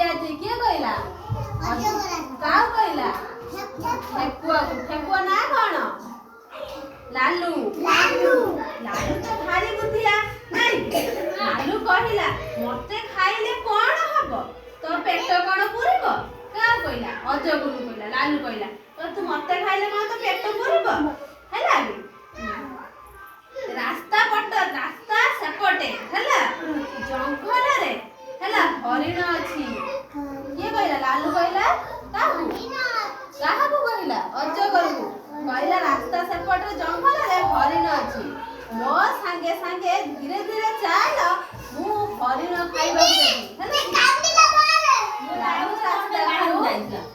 ଆଜି କିଏ କହିଲା? କାହାକୁ କହିଲା? ଠେକୁଆକୁ। ଠେକୁଆ ନା କଣ? ଲାଲୁ। ଲାଲୁ ତ ଭାରି ବୁଦ୍ଧିଆ ନାଇଁ? ଲାଲୁ କହିଲା ମତେ ଖାଇଲେ କଣ ହବ? ତୋ ପେଟ କଣ ପୁରିବ? କାହାକୁ କହିଲା? ଅଜଗରକୁ କହିଲା। ଲାଲୁ କହିଲା ତୁ ମତେ ଖାଇଲେ କଣ ତୋ ପେଟ ପୁରିବ? ହେଲା ରାସ୍ତା ସେପଟେ ହେଲା ଜଙ୍ଗଲରେ ହେଲା ହରିଣ ଅଛି। କିଏ କହିଲା? ଲାଲୁ କହିଲା କାହାକୁ କହିଲା? ଅଜଗରକୁ କହିଲା ରାସ୍ତା ସେପଟେ ଜଙ୍ଗଲରେ ହରିଣ ଅଛି। ମୋ ସାଙ୍ଗେ ସାଙ୍ଗେ ଧୀରେ ଧୀରେ ଚାଲ, ମୁଁ ହରିଣ ଖାଇବାକୁ ଦେବି। ହେଲା ଲାଲୁ ରାସ୍ତା